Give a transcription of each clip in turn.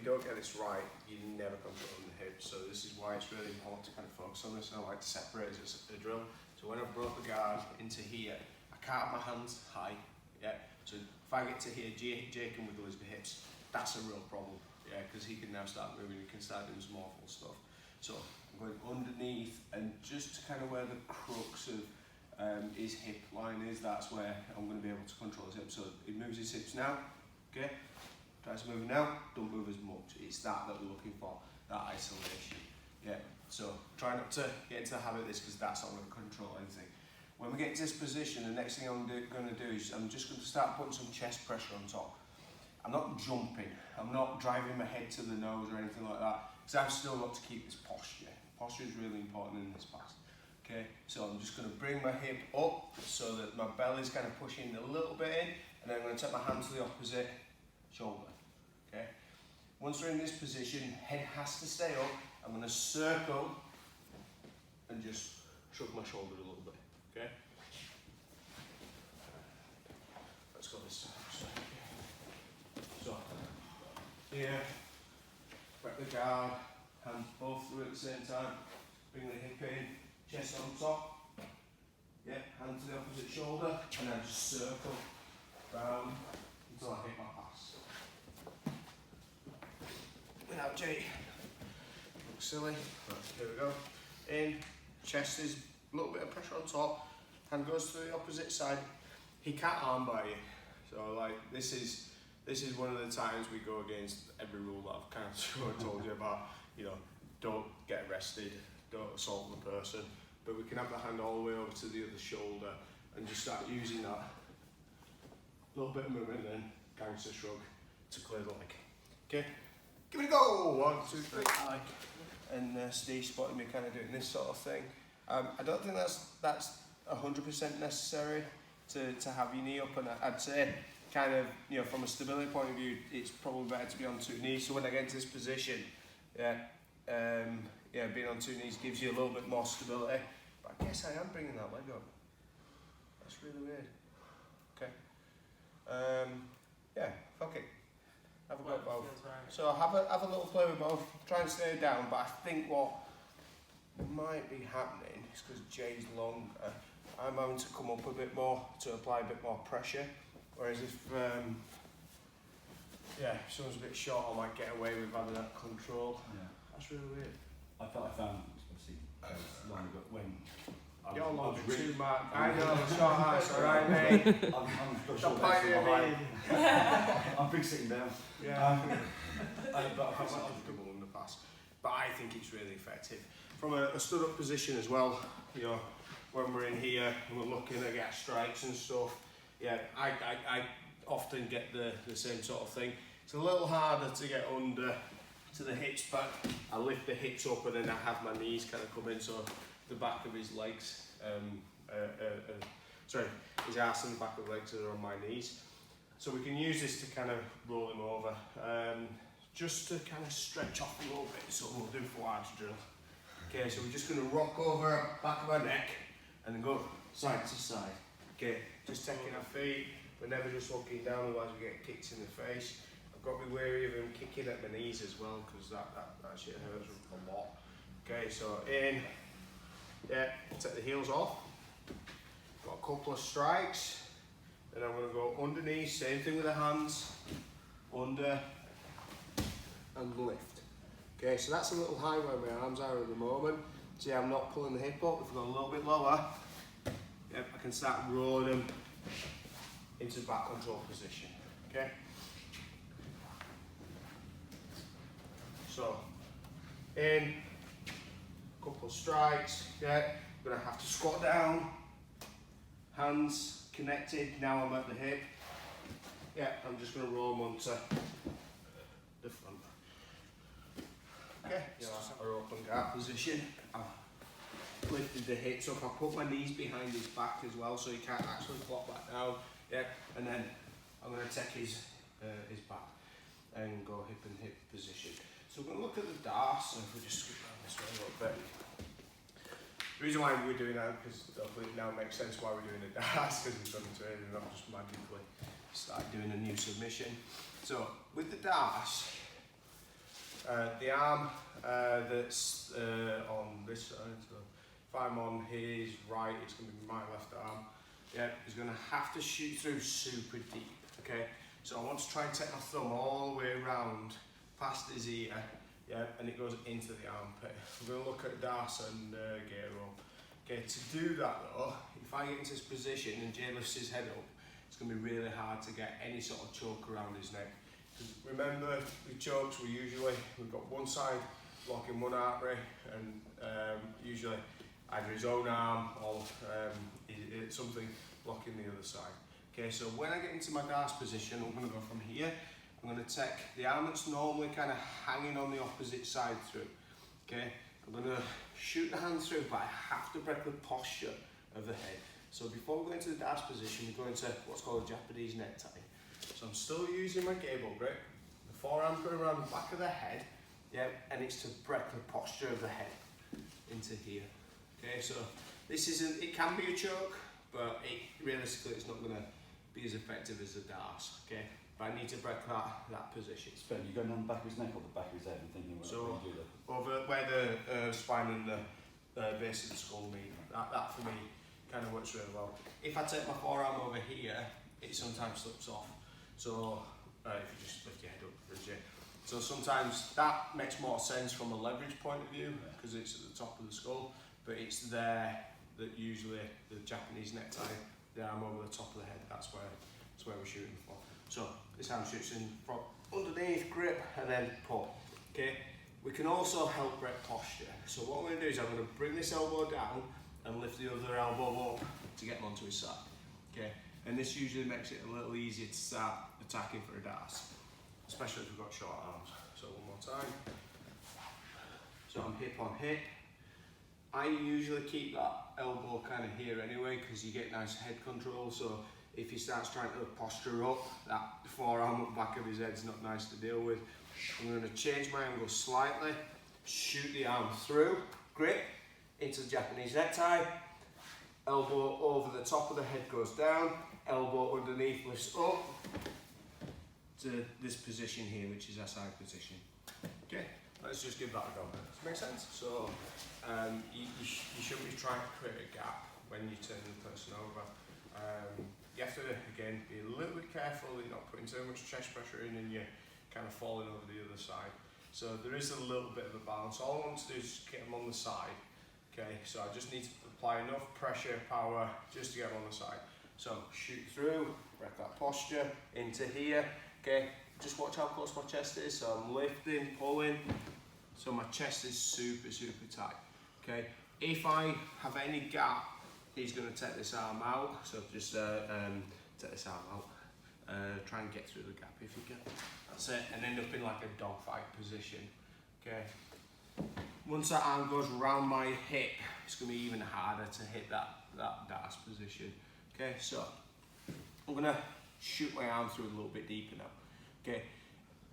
you don't get this right, you're never controlling the hips. So this is why it's really important to kind of focus on this. And I like to separate it as a drill. So when I've brought the guard into here, I can't have my hands high. Yeah. So if I get to here, Jay can wiggle his hips. That's a real problem. Yeah, because he can now start moving. He can start doing some awful stuff. So I'm going underneath, and just to kind of where the crux of his hip line is, that's where I'm going to be able to control his hips. So he moves his hips now. Okay. Tries to move now, don't move as much. It's that we're looking for, that isolation. Yeah, so try not to get into the habit of this, because that's not going to control anything. When we get to this position, the next thing I'm going to do is I'm just going to start putting some chest pressure on top. I'm not jumping, I'm not driving my head to the nose or anything like that, because I've still got to keep this posture. Posture is really important in this pass. Okay, so I'm just going to bring my hip up so that my belly's kind of pushing a little bit in, and then I'm going to take my hand to the opposite shoulder. Okay. Once we're in this position, head has to stay up. I'm going to circle and just shrug my shoulder a little bit. Okay. Let's go this side. So here, grab the guard, hands both through at the same time. Bring the hip in, chest on top. Yeah, hand to the opposite shoulder, and then just circle round until I hit my pass. Without Jay, looks silly. Right, here we go. In, chest is a little bit of pressure on top. Hand goes to the opposite side. He can't armbar you. So like this is one of the times we go against every rule that I've kind of told you about. You know, don't get arrested, don't assault the person, but we can have the hand all the way over to the other shoulder and just start using that little bit of movement and then gangster shrug to clear the leg. Okay. Give it a go! 1, 2, 3, and Steve spotted me kind of doing this sort of thing. I don't think that's 100% necessary to have your knee up, and I'd say kind of, you know, from a stability point of view, it's probably better to be on 2 knees. So when I get into this position, yeah, being on 2 knees gives you a little bit more stability. But I guess I am bringing that leg up. That's really weird. Okay. Yeah, fuck it. Have a go at both. So have a little play with both. Try and stay down, but I think what might be happening is because Jay's longer, I'm having to come up a bit more to apply a bit more pressure. Whereas if someone's a bit short, I might get away with having that control. Yeah. That's really weird. I found obviously long ago when you're longer too, Mark. I know, short heights, alright, mate. I'm not sure that's my height. I'm big sitting down. Yeah. But I found that comfortable in the past. But I think it's really effective. From a stood up position as well, you know, when we're in here and we're looking at gas strikes and stuff, yeah, I often get the same sort of thing. It's a little harder to get under to the hips, but I lift the hips up and then I have my knees kind of come in, so the back of his legs, his arse and the back of the legs are on my knees. So we can use this to kind of roll him over, just to kind of stretch off a little bit, so we'll do for large drill. Okay, so we're just going to rock over back of our neck and then go side to side. Okay, just taking our feet, we're never just walking down, otherwise we get kicked in the face. I've got to be wary of him kicking at my knees as well, because that shit hurts a lot. Okay, so in, yeah, take the heels off. Got a couple of strikes. Then I'm going to go underneath, same thing with the hands, under and lift. Okay, so that's a little high where my arms are at the moment. See, I'm not pulling the hip up. If I go a little bit lower, yep, I can start rolling them into back control position. Okay. So, in, couple of strikes. Yeah, I'm gonna have to squat down. Hands connected. Now I'm at the hip. Yeah, I'm just going to roll them onto the front. Okay, so our open guard position. I've lifted the hips up. I've put my knees behind his back as well, so he can't actually flop back down. Yeah, and then I'm going to take his back and go hip and hip position. So we're going to look at the darts, and if we just scoot around this way a little bit. The reason why we're doing that, because hopefully it now makes sense why we're doing the darts, because we've done it today and not just magically start doing a new submission. So with the darts, The arm that's on this side, so if I'm on his right, it's going to be my left arm. Yeah, he's going to have to shoot through super deep. Okay, so I want to try and take my thumb all the way around past his ear. Yeah, and it goes into the armpit. We're going to look at Das and gear up. Okay, to do that though, if I get into this position and Jay lifts his head up, it's going to be really hard to get any sort of choke around his neck. Because remember, with chokes, we've got one side blocking one artery, and usually either his own arm or it's something blocking the other side. Okay, so when I get into my Das position, I'm going to go from here. I'm going to take the arm that's normally kind of hanging on the opposite side through. Okay, I'm going to shoot the hand through, but I have to break the posture of the head. So before we go into the Das position, we go into what's called a Japanese necktie. So I'm still using my gable grip, the forearm put around the back of the head, yeah, and it's to break the posture of the head into here. Okay, so this isn't, it can be a choke, but realistically it's not going to be as effective as a Das. Okay, but I need to break that position. Ben, you going down the back of his neck or the back of his head and thinking what So you do there? over where the spine and the base of the skull meet, that for me kind of works really well. If I take my forearm over here, it sometimes slips off. So if you just lift your head up for a J. So sometimes that makes more sense from a leverage point of view because it's at the top of the skull, but it's there that usually the Japanese necktie, the arm over the top of the head, that's where we're shooting for. So this arm shoots in from underneath, grip, and then pull. Okay. We can also help break posture. So what I'm going to do is I'm going to bring this elbow down and lift the other elbow up to get him onto his side. Okay. And this usually makes it a little easier to start attacking for a Das, especially if we've got short arms. So one more time. So I'm hip on hip. I usually keep that elbow kind of here anyway because you get nice head control. So if he starts trying to posture up, that forearm up back of his head's not nice to deal with. I'm going to change my angle slightly, shoot the arm through, grip into the Japanese necktie, elbow over the top of the head goes down, elbow underneath lifts up to this position here, which is our side position. Okay, let's just give that a go. Does that make sense? So you shouldn't be trying to create a gap when you turn the person over. You have to, again, be a little bit careful that you're not putting too much chest pressure in and you're kind of falling over the other side. So there is a little bit of a balance. All I want to do is get them on the side. Okay, so I just need to apply enough pressure, power, just to get them on the side. So shoot through, break that posture, into here. Okay, just watch how close my chest is. So I'm lifting, pulling. So my chest is super, super tight. Okay, if I have any gap, he's going to take this arm out. So just take this arm out. Try and get through the gap if you can. That's it, and end up in like a dogfight position. Okay. Once that arm goes around my hip, it's going to be even harder to hit that Das position. Okay, so I'm going to shoot my arm through a little bit deeper now. Okay.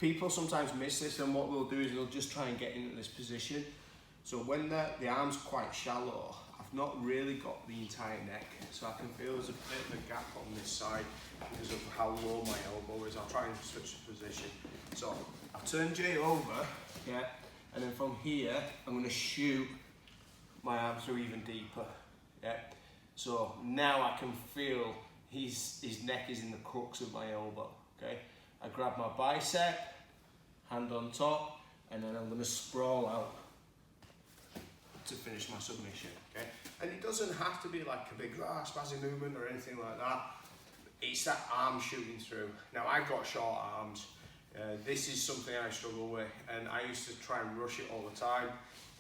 People sometimes miss this, and what they'll do is they'll just try and get into this position. So when the arm's quite shallow, I've not really got the entire neck, so I can feel there's a bit of a gap on this side because of how low my elbow is. I'll try and switch the position. So I've turned Jay over, yeah, and then from here I'm going to shoot my arm through even deeper, yeah. So now I can feel his neck is in the crux of my elbow. Okay, I grab my bicep, hand on top, and then I'm going to sprawl out to finish my submission. Okay, and it doesn't have to be like a big spazzy movement or anything like that. It's that arm shooting through. Now I've got short arms. This is something I struggle with, and I used to try and rush it all the time.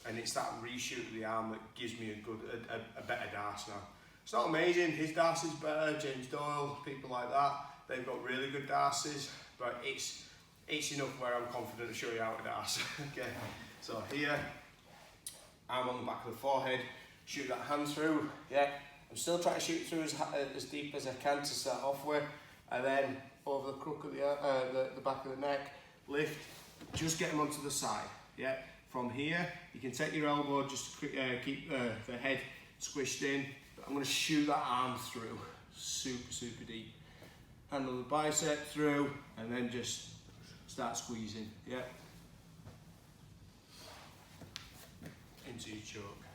And it's that reshoot of the arm that gives me a better Das now. It's not amazing. His Das is better. James Doyle, people like that, they've got really good Dases, but it's enough where I'm confident to show you how to Das. Okay, so here. Arm on the back of the forehead, shoot that hand through, yeah. I'm still trying to shoot through as deep as I can to start off with, and then over the crook of the back of the neck, lift, just get them onto the side, yeah. From here, you can take your elbow, just to keep the head squished in, but I'm going to shoot that arm through, super, super deep. Hand on the bicep through, and then just start squeezing, yeah. into your choke.